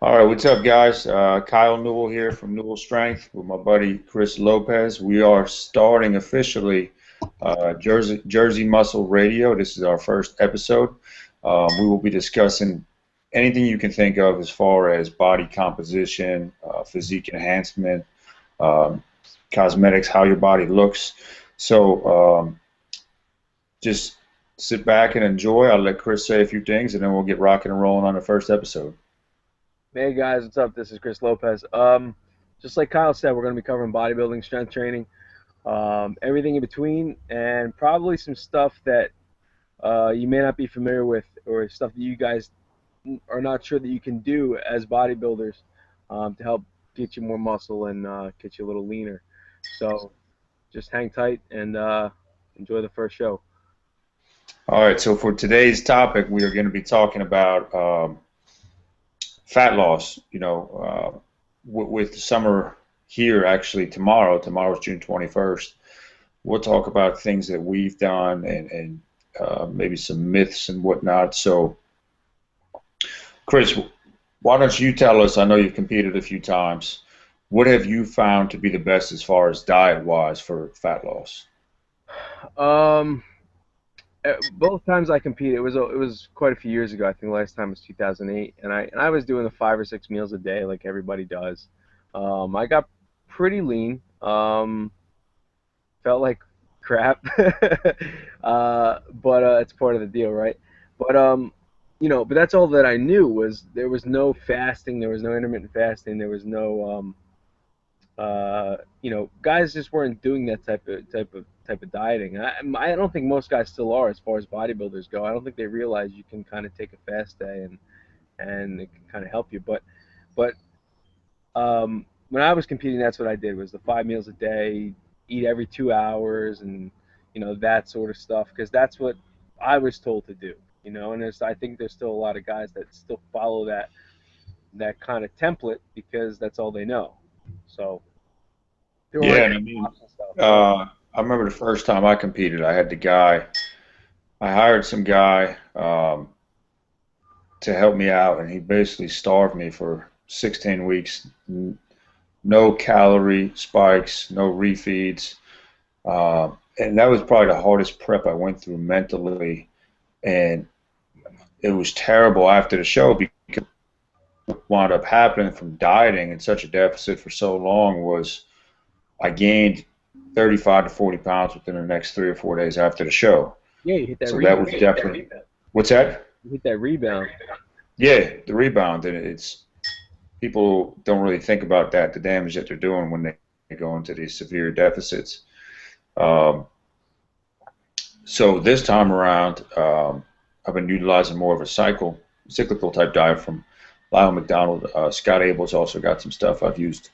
All right, what's up, guys? Kyle Newell here from Newell Strength with my buddy Chris Lopez. We are starting officially Jersey Muscle Radio. This is our first episode. We will be discussing anything you can think of as far as body composition, physique enhancement, um, cosmetics, how your body looks. So just sit back and enjoy. I'll let Chris say a few things, and then we'll get rocking and rolling on the first episode. Hey guys, what's up? This is Chris Lopez. Just like Kyle said, we're going to be covering bodybuilding, strength training, everything in between, and probably some stuff that you may not be familiar with, or stuff that you guys are not sure that you can do as bodybuilders to help get you more muscle and get you a little leaner. So just hang tight and enjoy the first show. All right, so for today's topic, we are going to be talking about fat loss. With summer here, actually tomorrow. Tomorrow's June 21st. We'll talk about things that we've done and maybe some myths and whatnot. So, Chris, why don't you tell us? I know you've competed a few times. What have you found to be the best as far as diet-wise for fat loss? Um, Both times I competed, it was quite a few years ago. I think the last time was 2008, and I was doing the 5 or 6 meals a day like everybody does. I got pretty lean. Felt like crap, but it's part of the deal, right? But but that's all that I knew was there was no fasting, there was no intermittent fasting, there was no guys just weren't doing that type of dieting. I don't think most guys still are as far as bodybuilders go. I don't think they realize you can kind of take a fast day and it can kind of help you. But when I was competing, that's what I did was the 5 meals a day, eat every 2 hours, and that sort of stuff because that's what I was told to do. And I think there's still a lot of guys that still follow that kind of template because that's all they know. So there Yeah, aren't and I mean, option stuff. I remember the first time I competed, I had the guy, I hired some guy to help me out, and he basically starved me for 16 weeks. No calorie spikes, no refeeds. And that was probably the hardest prep I went through mentally. And it was terrible after the show because what wound up happening from dieting in such a deficit for so long was I gained 35 to 40 pounds within the next 3 or 4 days after the show. Yeah, you hit that So that was rebound. definitely, what's that? You hit that rebound. Yeah, the rebound. And it's, people don't really think about that, the damage that they're doing when they go into these severe deficits. Um, so this time around, I've been utilizing more of a cyclical type diet from Lyle McDonald. Scott Abel's also got some stuff I've used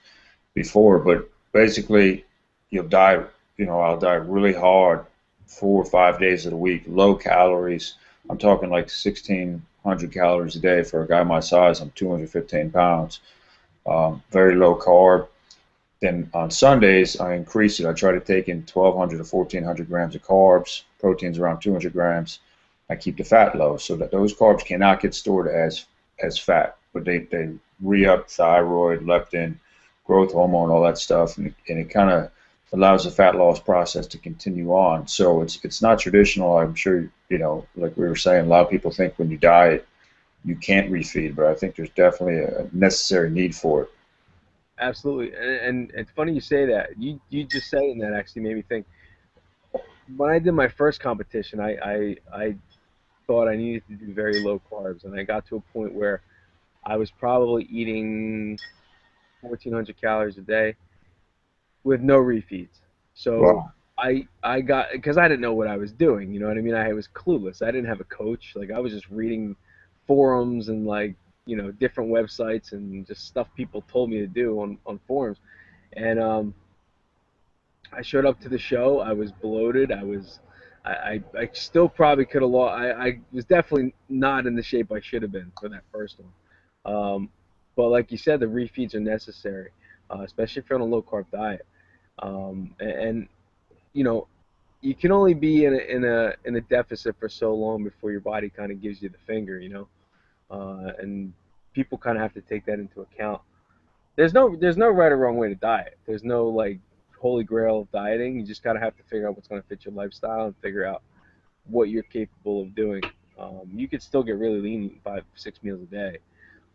before, but basically, I'll diet really hard 4 or 5 days of the week, low calories. I'm talking like 1,600 calories a day for a guy my size. I'm 215 pounds. Very low carb. Then on Sundays, I increase it. I try to take in 1,200 to 1,400 grams of carbs, proteins around 200 grams. I keep the fat low so that those carbs cannot get stored as fat, but they re-up thyroid, leptin, growth hormone, all that stuff, and it kind of allows the fat loss process to continue on. So it's not traditional. I'm sure, like we were saying, a lot of people think when you diet, you can't refeed, but I think there's definitely a necessary need for it. Absolutely, and it's funny you say that. You just saying that actually made me think. When I did my first competition, I thought I needed to do very low carbs, and I got to a point where I was probably eating 1,400 calories a day with no refeeds. So Wow. I got because I didn't know what I was doing. You know what I mean? I was clueless. I didn't have a coach. Like I was just reading forums and like different websites and just stuff people told me to do on forums. And I showed up to the show. I was bloated. I still probably could have lost. I was definitely not in the shape I should have been for that first one. But like you said, the refeeds are necessary, especially if you're on a low carb diet. And you know, you can only be in a deficit for so long before your body kind of gives you the finger. And people kind of have to take that into account. There's no right or wrong way to diet. There's no like holy grail of dieting. You just kind of have to figure out what's going to fit your lifestyle and figure out what you're capable of doing. You could still get really lean eating 5, 6 meals a day,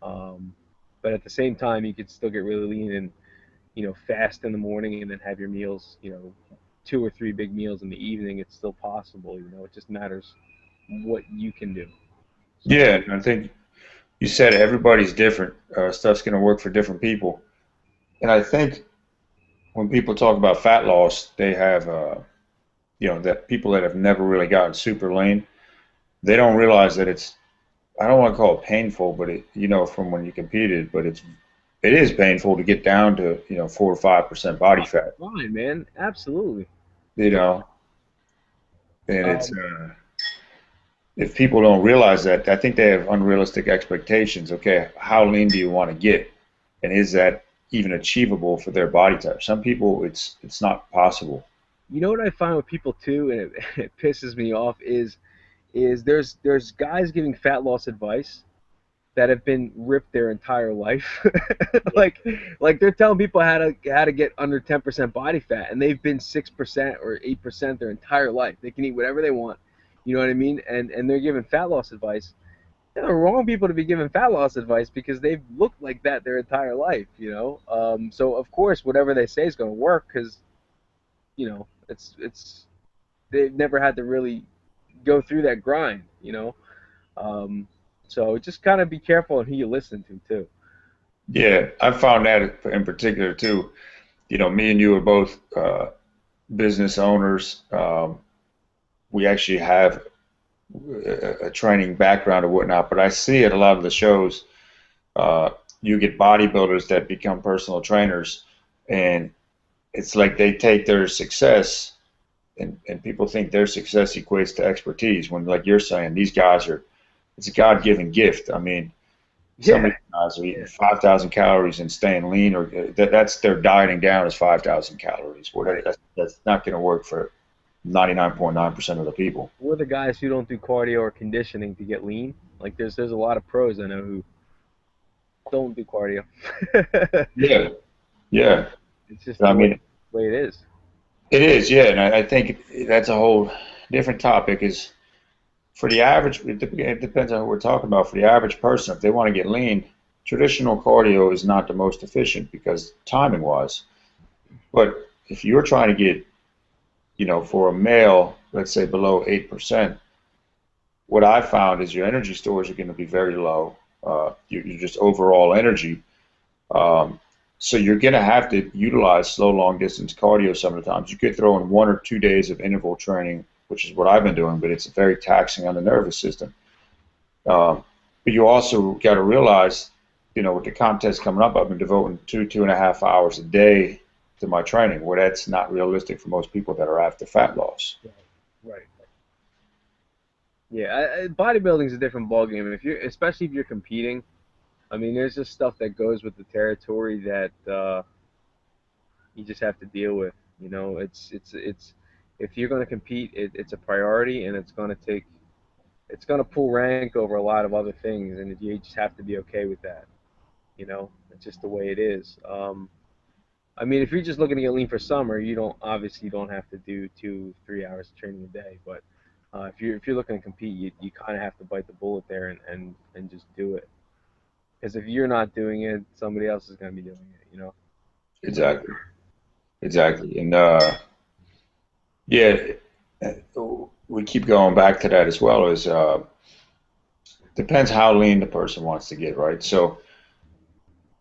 um, but at the same time, you could still get really lean and fast in the morning and then have your meals, 2 or 3 big meals in the evening. It's still possible. It just matters what you can do. So Yeah, and I think you said everybody's different. Stuff's going to work for different people. And I think when people talk about fat loss, they have, that people that have never really gotten super lean, they don't realize that it's, I don't want to call it painful, but from when you competed, but it is painful to get down to, 4 or 5% body fat, fine, man. Absolutely. you know, and it's, Um, if people don't realize that, I think they have unrealistic expectations. Okay, how lean do you want to get, and is that even achievable for their body type? Some people, it's not possible. you know what I find with people too, and it pisses me off is there's guys giving fat loss advice that have been ripped their entire life. like they're telling people how to get under 10% body fat, and they've been 6% or 8% their entire life. They can eat whatever they want. You know what I mean? And they're giving fat loss advice. They're the wrong people to be giving fat loss advice because they've looked like that their entire life. So of course whatever they say is going to work because it's they've never had to really go through that grind. Um, so just kind of be careful on who you listen to too. Yeah, I found that in particular too. Me and you are both business owners. We actually have a training background or whatnot, but I see at a lot of the shows, you get bodybuilders that become personal trainers, and it's like they take their success, and people think their success equates to expertise. When, like you're saying, these guys are, it's a God-given gift. I mean, some of Yeah, these guys are eating yeah, 5,000 calories and staying lean, or that's their dieting down is 5,000 calories. Well, right. that's not going to work for 99.9% of the people. We're the guys who don't do cardio or conditioning to get lean. Like there's a lot of pros I know who don't do cardio. Yeah, yeah. It's just I the way mean, way it is. it is, yeah, and I think that's a whole different topic. Is for the average, it depends on who we're talking about. For the average person, if they want to get lean, traditional cardio is not the most efficient because timing wise. But if you're trying to get, for a male, let's say below 8%, what I found is your energy stores are going to be very low. You're just overall energy. Um, so you're going to have to utilize slow, long distance cardio some of the times. You could throw in 1 or 2 days of interval training, which is what I've been doing, but it's very taxing on the nervous system. Um, but you also got to realize, with the contest coming up, I've been devoting 2.5 hours a day to my training, where that's not realistic for most people that are after fat loss. Right. Right. Yeah, bodybuilding is a different ballgame. If you're, especially if you're competing, I mean, there's just stuff that goes with the territory that you just have to deal with. It's if you're going to compete, it's a priority, and it's going to pull rank over a lot of other things, and you just have to be okay with that. It's just the way it is. I mean, if you're just looking to get lean for summer, you don't obviously you don't have to do 2, 3 hours of training a day. But if you're looking to compete, you kind of have to bite the bullet there and just do it. Because if you're not doing it, somebody else is going to be doing it. Exactly. Exactly. And yeah, we keep going back to that as well. Is depends how lean the person wants to get, right? So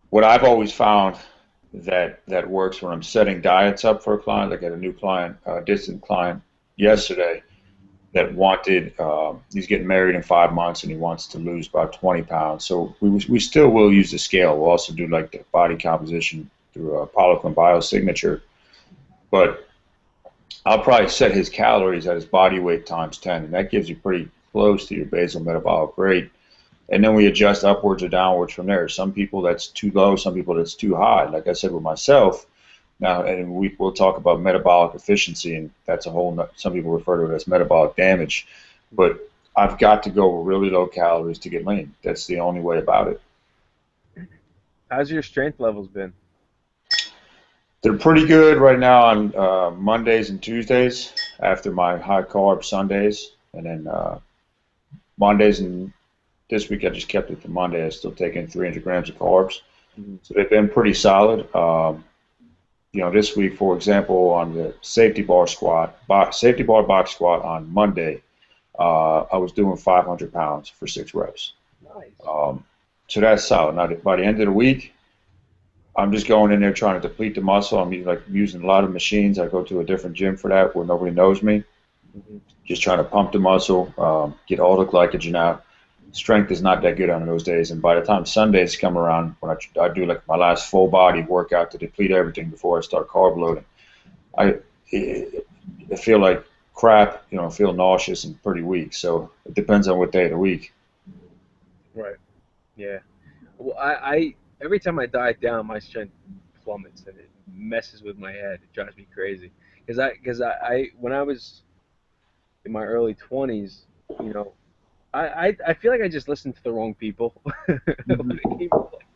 what I've always found that works when I'm setting diets up for a client, like I had a new client, a distant client yesterday that wanted, he's getting married in 5 months and he wants to lose about 20 pounds. So we still will use the scale. We'll also do like the body composition through a Poliquin biosignature, but I'll probably set his calories at his body weight times 10, and that gives you pretty close to your basal metabolic rate. And then we adjust upwards or downwards from there. Some people that's too low, some people that's too high. Like I said with myself, now, and we'll talk about metabolic efficiency, and that's a whole, some people refer to it as metabolic damage. But I've got to go with really low calories to get lean. That's the only way about it. How's your strength levels been? They're pretty good right now on Mondays and Tuesdays after my high carb Sundays, and then Mondays and this week I just kept it to Monday. I still taking 300 grams of carbs, Hmm. so they've been pretty solid. This week, for example, on the safety bar box squat on Monday, I was doing 500 pounds for 6 reps. Nice. Um, so that's solid. Now, by the end of the week, I'm just going in there trying to deplete the muscle. I'm using a lot of machines. I go to a different gym for that where nobody knows me. Hmm. Just trying to pump the muscle, get all the glycogen out. Strength is not that good on those days, and by the time Sundays come around, when I do like my last full body workout to deplete everything before I start carb loading, I I feel like crap. I feel nauseous and pretty weak. So it depends on what day of the week. Right. Yeah. Well, I every time I diet down, my strength plummets and it messes with my head. It drives me crazy. Because I when I was in my early 20s, you know, I feel like I just listened to the wrong people when it came to like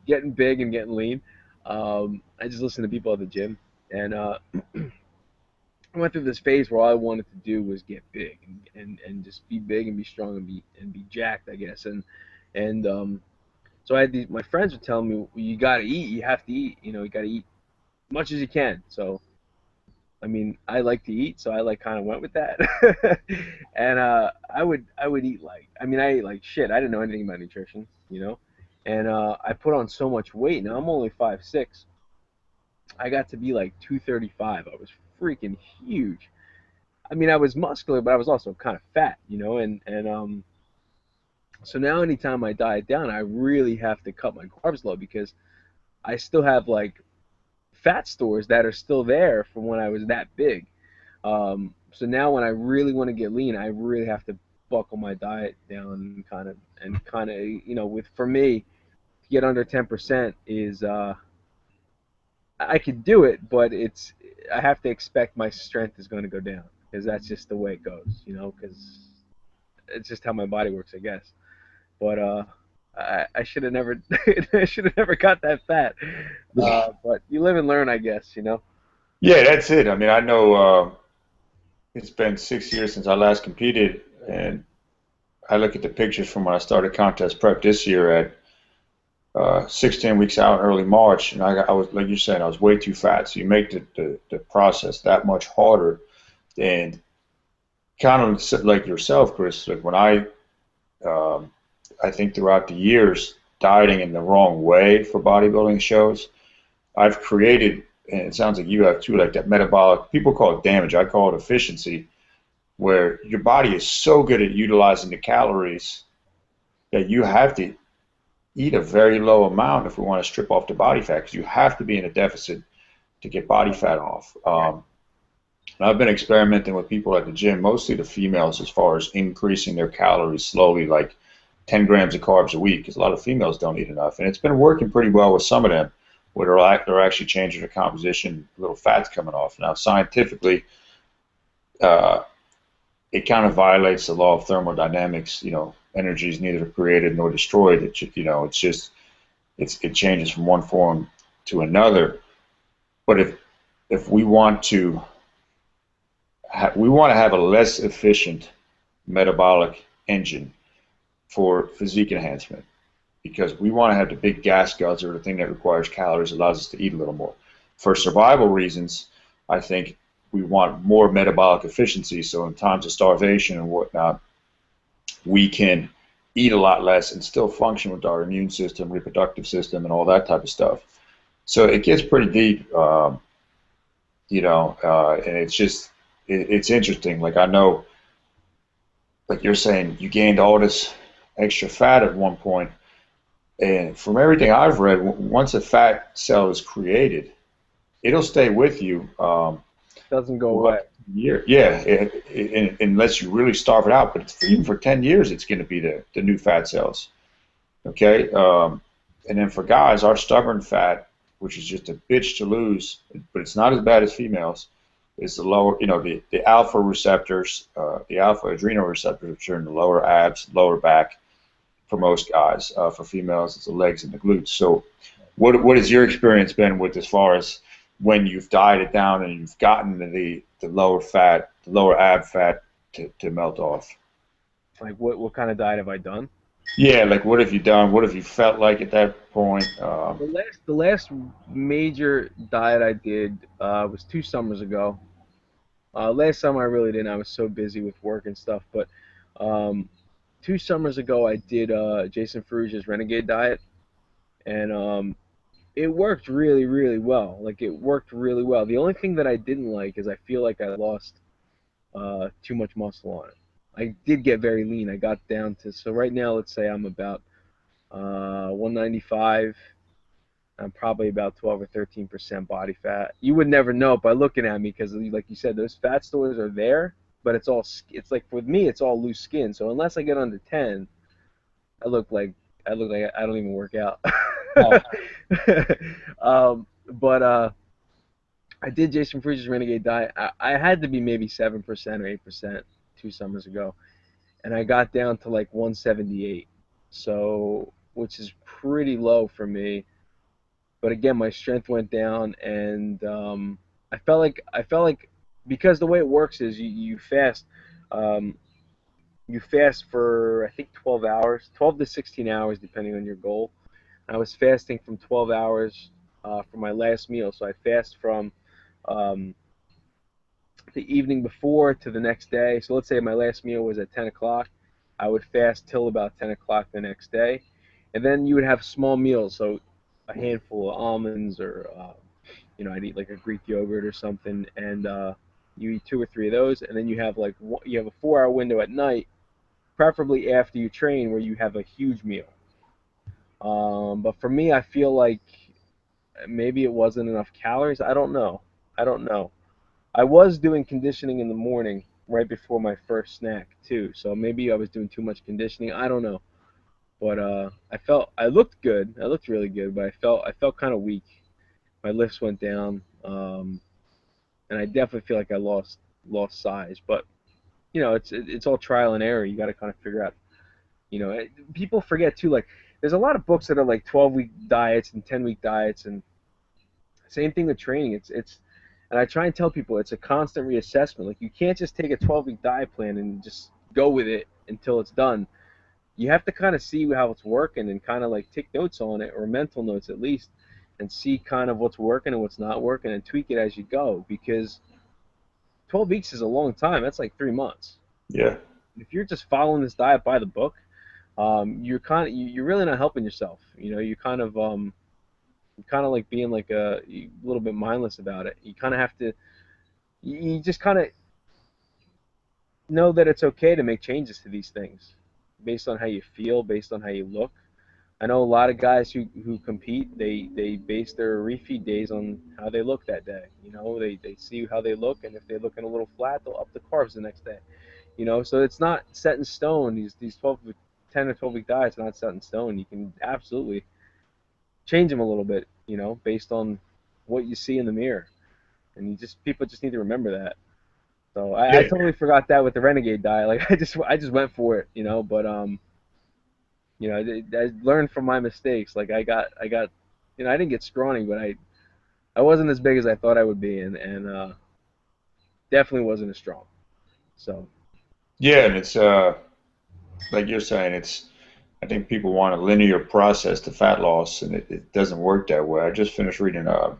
getting big and getting lean. I just listened to people at the gym, and I went through this phase where all I wanted to do was get big and just be big and be strong and be jacked, I guess. And so I had these. My friends were telling me, well, you got to eat. You have to eat. You got to eat as much as you can. So I mean, I like to eat, so I like kind of went with that. And I would eat like, I mean, I ate like shit. I didn't know anything about nutrition. And I put on so much weight. Now I'm only 5'6". I got to be like 235. I was freaking huge. I mean, I was muscular, but I was also kind of fat. And so now anytime I diet down, I really have to cut my carbs low because I still have like fat stores that are still there from when I was that big. So now when I really want to get lean, I really have to buckle my diet down and kind of, with for me to get under 10% is I could do it, but I have to expect my strength is going to go down because that's just the way it goes, because it's just how my body works, I guess. But I should have never I should have never got that fat. But you live and learn, I guess. Yeah, that's it. I mean, I know it's been 6 years since I last competed, and I look at the pictures from when I started contest prep this year at 16 weeks out in early March, and I was, like you're saying, I was way too fat. So you make the process that much harder. And kind of like yourself, Chris, like um, I think throughout the years, dieting in the wrong way for bodybuilding shows, I've created, and it sounds like you have too, like that metabolic, people call it damage, I call it efficiency, where your body is so good at utilizing the calories that you have to eat a very low amount if we want to strip off the body fat, because you have to be in a deficit to get body fat off. And I've been experimenting with people at the gym, mostly the females, as far as increasing their calories slowly, like 10 grams of carbs a week, because a lot of females don't eat enough. And it's been working pretty well with some of them, where they're actually changing their composition, little fat's coming off. Now, scientifically, uh, it kind of violates the law of thermodynamics. Energy is neither created nor destroyed. It's just it changes from one form to another. But if we want to have a less efficient metabolic engine for physique enhancement, because we want to have the big gas guzzler, or the thing that requires calories, allows us to eat a little more. For survival reasons, I think we want more metabolic efficiency. So in times of starvation and whatnot, we can eat a lot less and still function with our immune system, reproductive system, and all that type of stuff. So it gets pretty deep, and it's interesting. Like I know, like you're saying, you gained all this extra fat at one point, and from everything I've read, once a fat cell is created, it'll stay with you Doesn't go for away. up to a year. Yeah, unless you really starve it out. But even for 10 years, it's going to be the new fat cells. Okay, and then for guys, our stubborn fat, which is just a bitch to lose, but it's not as bad as females, is the lower, the alpha receptors, the alpha adrenal receptors, which are in the lower abs, lower back. for most guys. For females, it's the legs and the glutes. So, what has your experience been with as far as when you've dieted down and you've gotten the lower fat, the lower ab fat to melt off? Like what kind of diet have I done? Yeah, like what have you done? What have you felt like at that point? The last major diet I did was 2 summers ago. Last summer I really didn't. I was so busy with work and stuff. But um, 2 summers ago I did Jason Ferrugia's Renegade diet, and it worked really, really well. Like it worked really well. The only thing that I didn't like is I feel like I lost too much muscle on it. I did get very lean. I got down to, so right now, let's say I'm about 195. I'm probably about 12 or 13% body fat. You would never know by looking at me because, like you said, those fat stores are there, but it's like with me, it's all loose skin. So unless I get under 10, I look like I don't even work out. Oh, But I did Jason Ferrugia's Renegade diet. I had to be maybe 7% or 8% 2 summers ago, and I got down to like 178. So, which is pretty low for me. But again, my strength went down, and I felt like because the way it works is you fast. Um, you fast for I think 12 hours, 12 to 16 hours depending on your goal. I was fasting from 12 hours for my last meal, so I fast from um, the evening before to the next day. So let's say my last meal was at 10 o'clock. I would fast till about 10 o'clock the next day. And then you would have small meals, so a handful of almonds or, I'd eat like a Greek yogurt or something. And you eat two or three of those. And then you have a 4 hour window at night, preferably after you train, where you have a huge meal. But for me, I feel like maybe it wasn't enough calories. I don't know. I don't know. I was doing conditioning in the morning right before my first snack too, so maybe I was doing too much conditioning. I don't know, but I looked good. I looked really good, but I felt kind of weak. My lifts went down, and I definitely feel like I lost size. But it's all trial and error. You got to kind of figure out. People forget too. Like there's a lot of books that are like 12-week diets and 10-week diets, and same thing with training. And I try and tell people it's a constant reassessment. Like you can't just take a 12-week diet plan and just go with it until it's done. You have to kind of see how it's working and kind of like take notes on it, or mental notes at least, and see kind of what's working and what's not working and tweak it as you go, because 12 weeks is a long time. That's like 3 months. yeah, If you're just following this diet by the book, you're really not helping yourself. You're kind of like being like a little bit mindless about it. You kind of have to, you just kind of know that it's okay to make changes to these things based on how you feel, based on how you look. I know a lot of guys who compete, they base their refeed days on how they look that day. They see how they look, and if they're looking a little flat, they'll up the carbs the next day. So it's not set in stone. These 10 or 12 week diets are not set in stone. You can absolutely change them a little bit, based on what you see in the mirror. And people just need to remember that. So I yeah, totally forgot that with the Renegade diet. Like I just went for it, but I learned from my mistakes. Like I got, I didn't get scrawny, but I wasn't as big as I thought I would be, and definitely wasn't as strong. So yeah, and it's like you're saying, it's. I think people want a linear process to fat loss, and it doesn't work that way. I just finished reading it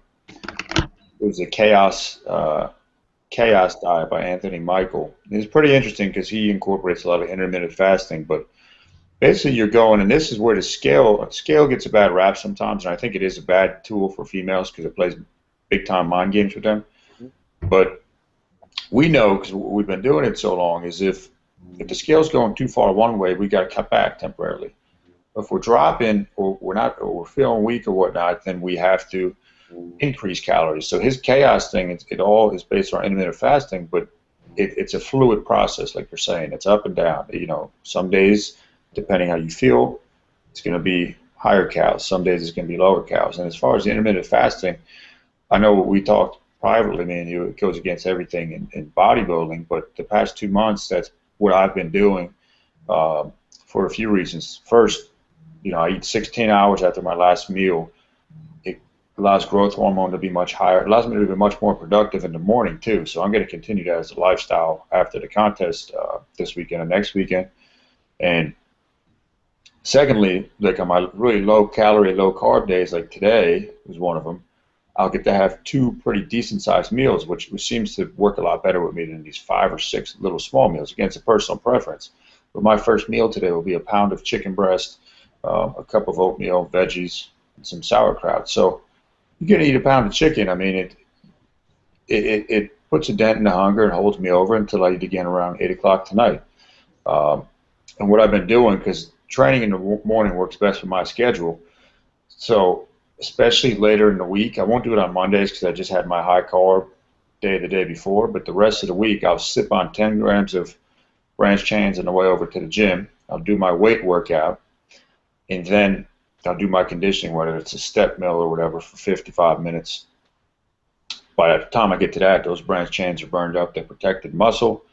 was a chaos diet by Anthony Michael. And it's pretty interesting because he incorporates a lot of intermittent fasting, but basically you're going, and this is where the scale gets a bad rap sometimes, and I think it is a bad tool for females because it plays big time mind games with them. But we know because we've been doing it so long is if the scale's going too far one way, we got to cut back temporarily. If we're dropping or we're not or we're feeling weak or whatnot, then we have to increase calories. So his chaos thing, it all is based on intermittent fasting, but it's a fluid process, like you're saying. It's up and down. Some days, depending how you feel, it's going to be higher calories. Some days it's going to be lower calories. And as far as the intermittent fasting, I know we talked privately, me and you, it goes against everything in bodybuilding, but the past 2 months, that's what I've been doing. for a few reasons. First, I eat 16 hours after my last meal. It allows growth hormone to be much higher. It allows me to be much more productive in the morning too. So I'm going to continue that as a lifestyle after the contest this weekend and next weekend. And secondly, like on my really low calorie, low carb days, like today was one of them, I'll get to have two pretty decent sized meals, which seems to work a lot better with me than these 5 or 6 little small meals. Again, it's a personal preference. But my first meal today will be a pound of chicken breast, a cup of oatmeal, veggies, and some sauerkraut. So you can eat a pound of chicken. I mean, it puts a dent in the hunger and holds me over until I eat again around 8 o'clock tonight. Um, and what I've been doing, because training in the morning works best for my schedule, so especially later in the week, I won't do it on Mondays because I just had my high carb day the day before, but the rest of the week I'll sip on 10 grams of branched chains on the way over to the gym. I'll do my weight workout, and then I'll do my conditioning, whether it's a step mill or whatever, for 55 minutes. By the time I get to that, those branched chains are burned up. They're protected muscle.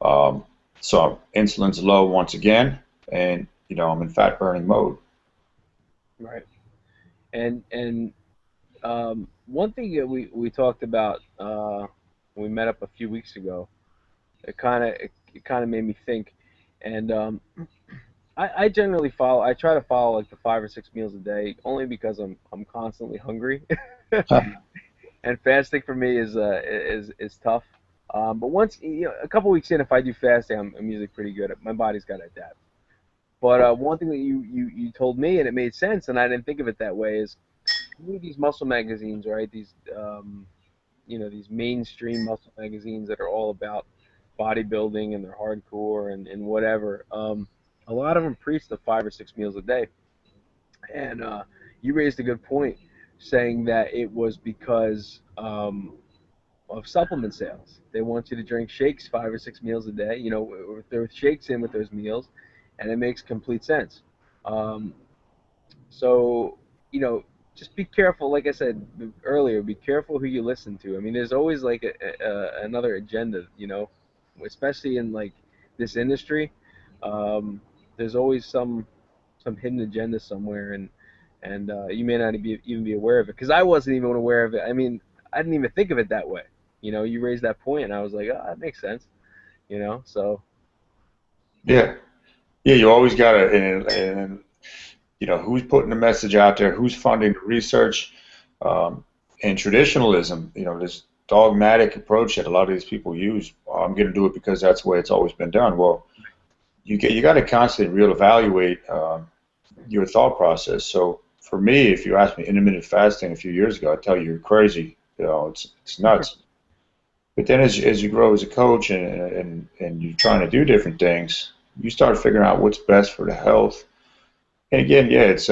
Um, so insulin's low once again, and I'm in fat burning mode. Right. And one thing that we talked about when we met up a few weeks ago, it kind of made me think, and I generally follow. I try to follow like the 5 or 6 meals a day, only because I'm constantly hungry, and fasting for me is tough. But once a couple weeks in, if I do fasting, I'm usually pretty good. My body's got to adapt. But one thing that you told me, and it made sense, and I didn't think of it that way, is you read these muscle magazines, right? These mainstream muscle magazines that are all about bodybuilding and they're hardcore and whatever. A lot of them preach the 5 or 6 meals a day, and you raised a good point, saying that it was because of supplement sales. They want you to drink shakes 5 or 6 meals a day. There shakes in with those meals, and it makes complete sense. Um, so, you know, just be careful. Like I said earlier, be careful who you listen to. I mean, there's always like another agenda, especially in like this industry. Um, there's always some hidden agenda somewhere, and you may not even be aware of it. Because I wasn't even aware of it. I mean, I didn't even think of it that way. You raised that point, and I was like, oh, that makes sense. So Yeah, yeah, you always got to, and who's putting the message out there, who's funding the research, um, and traditionalism. This dogmatic approach that a lot of these people use. "Oh, I'm going to do it because that's the way it's always been done." Well, you got to constantly reevaluate your thought process. So for me, if you asked me intermittent fasting a few years ago, I'd tell you you're crazy. It's nuts. But then as you grow as a coach and you're trying to do different things, you start figuring out what's best for the health. And again, yeah, it's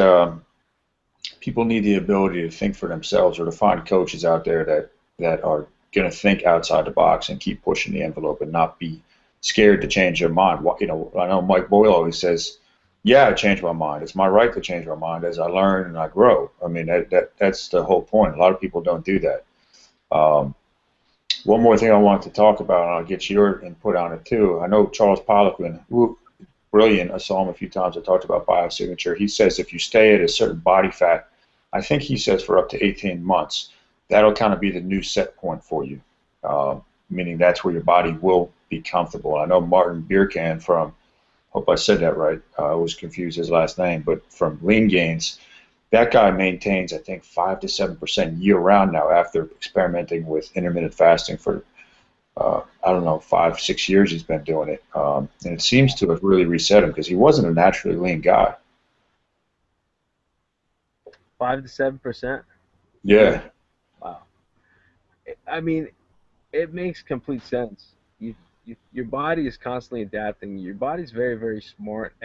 people need the ability to think for themselves or to find coaches out there that are going to think outside the box and keep pushing the envelope and not be scared to change their mind. I know Mike Boyle always says, "Yeah, I changed my mind. It's my right to change my mind as I learn and I grow." I mean, that's the whole point. A lot of people don't do that. Um, One more thing I want to talk about, and I'll get your input on it too. I know Charles Poliquin, who brilliant. I saw him a few times. I talked about biosignature. He says if you stay at a certain body fat, I think he says for up to 18 months, that'll kind of be the new set point for you, meaning that's where your body will be comfortable. I know Martin Bierkan from, hope I said that right. I was confused his last name, but from Lean Gains, that guy maintains, I think, 5 to 7% year round now after experimenting with intermittent fasting for I don't know, 5, 6 years he's been doing it, and it seems to have really reset him because he wasn't a naturally lean guy. 5 to 7%. Yeah, Wow. I mean, it makes complete sense. Your body is constantly adapting. Your body's very, very smart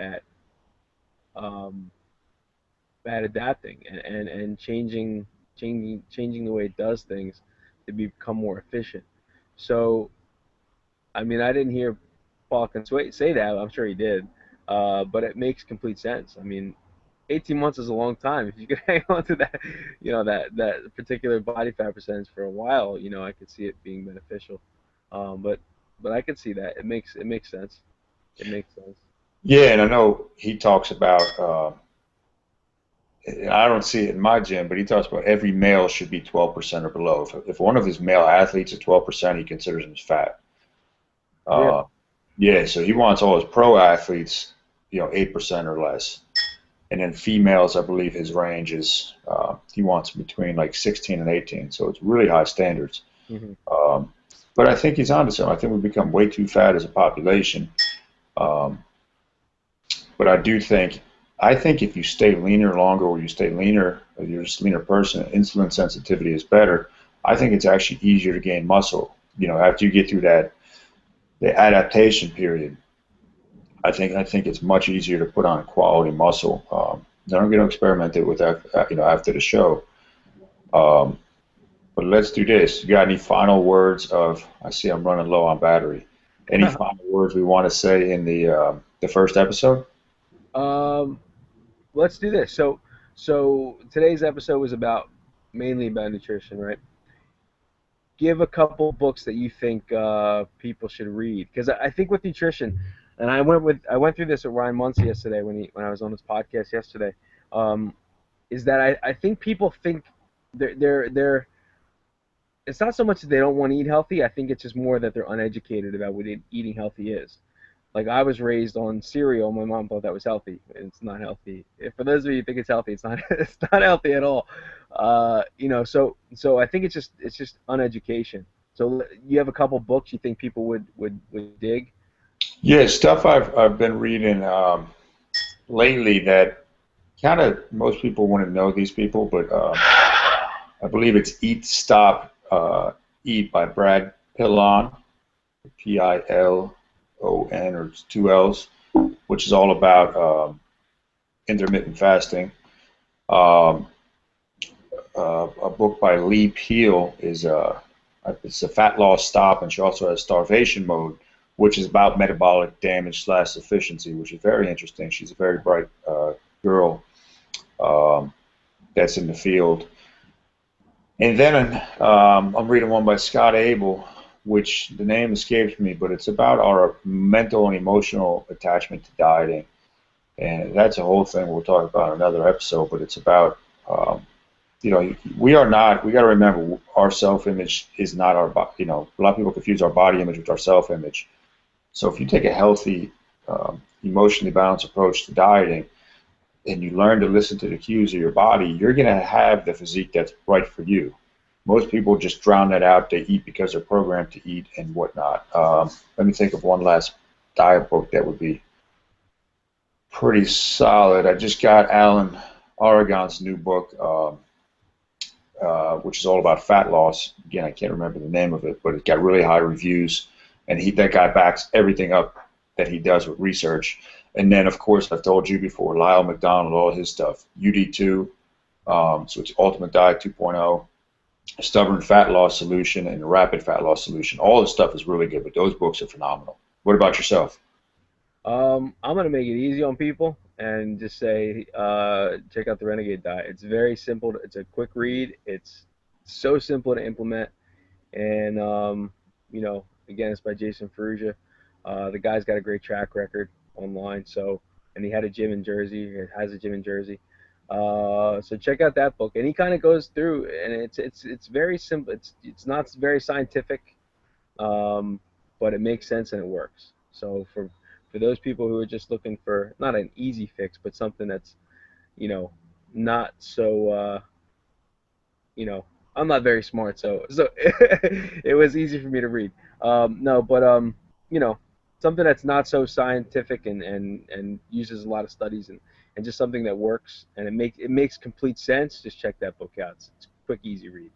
um, at adapting and changing the way it does things to become more efficient. So, I mean, I didn't hear Paul Consway say that. I'm sure he did, but it makes complete sense. I mean, 18 months is a long time. If you could hang on to that, that particular body fat percentage for a while, I could see it being beneficial. But I could see that. It makes sense. It makes sense. Yeah, and I know he talks about. I don't see it in my gym, but he talks about every male should be 12% or below. If one of his male athletes is 12%, he considers him as fat. Uh, Really? yeah, so he wants all his pro athletes, 8% or less. And then females, I believe his range is he wants between like 16 and 18. So it's really high standards. Hmm. Um, but I think he's onto something. I think we've become way too fat as a population. Um, but I think if you stay leaner longer, or you stay leaner, or you're just a leaner person, insulin sensitivity is better. I think it's actually easier to gain muscle. After you get through the adaptation period, I think it's much easier to put on quality muscle. Then I'm going to experiment it with that, after the show. Um, but let's do this. You got any final words of? I see I'm running low on battery. Any final words we want to say in the first episode? um, let's do this. So today's episode was about mainly about nutrition, right? Give a couple books that you think people should read, because I think with nutrition, and I went through this with Ryan Muncie yesterday when I was on his podcast yesterday. Um, is that I think people think they're it's not so much that they don't want to eat healthy. I think it's just more that they're uneducated about what eating healthy is. Like I was raised on cereal. My mom thought that was healthy. It's not healthy. For those of you who think it's healthy, it's not. It's not healthy at all. So I think it's just uneducation. So you have a couple books you think people would dig. Yeah, stuff I've been reading lately that kind of most people wouldn't know these people, but I believe it's Eat, Stop, Eat by Brad Pillon, Pilon, or it's two L's, which is all about intermittent fasting. Um, a book by Lee Peel is it's a fat loss stop, and she also has starvation mode, which is about metabolic damage slash efficiency, which is very interesting. She's a very bright girl um, that's in the field. And then I'm reading one by Scott Abel, which the name escapes me, but it's about our mental and emotional attachment to dieting. And that's a whole thing we'll talk about in another episode, but it's about, we are not, we got to remember our self-image is not our, a lot of people confuse our body image with our self-image. So if you take a healthy, emotionally balanced approach to dieting, and you learn to listen to the cues of your body, you're going to have the physique that's right for you. Most people just drown that out. They eat because they're programmed to eat and whatnot. Let me think of one last diet book that would be pretty solid. I just got Alan Aragon's new book, which is all about fat loss. Again, I can't remember the name of it, but it got really high reviews, and that guy backs everything up that he does with research. And then, of course, I've told you before, Lyle McDonald, all his stuff, UD2, so it's Ultimate Diet 2.0, Stubborn Fat Loss Solution, and Rapid Fat Loss Solution. All this stuff is really good, but those books are phenomenal. What about yourself? I'm gonna make it easy on people and just say, check out the Renegade Diet. It's very simple. It's a quick read. It's so simple to implement, and again, it's by Jason Ferrugia. The guy's got a great track record online. So, and he had a gym in Jersey. He has a gym in Jersey. So check out that book, and he kind of goes through, and it's very simple. It's not very scientific, um, but it makes sense and it works. So for those people who are just looking for not an easy fix, but something that's you know not so you know I'm not very smart, so it was easy for me to read. No, but you know something that's not so scientific and uses a lot of studies and just something that works and it makes complete sense. Just check that book out. It's a quick, easy read.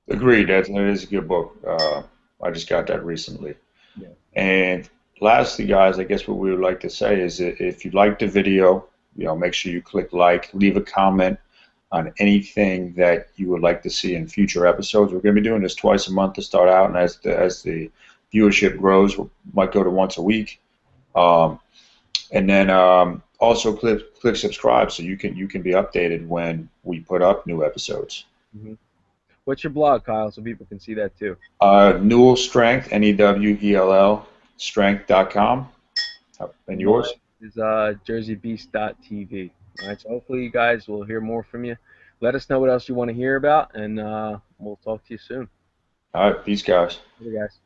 Agreed. That is a good book. I just got that recently. Yeah. And lastly, guys, I guess what we would like to say is that if you liked the video, make sure you click like, leave a comment on anything that you would like to see in future episodes. We're going to be doing this twice a month to start out, and as the viewership grows, we might go to once a week. Um, and then also click subscribe so you can be updated when we put up new episodes. Hmm. What's your blog, Kyle, so people can see that too? Newell Strength, Newell Strength.com. And Mine, yours? is jerseybeast.tv. All right, so hopefully you guys will hear more from you. Let us know what else you want to hear about, and we'll talk to you soon. All right, peace, guys. Later, guys.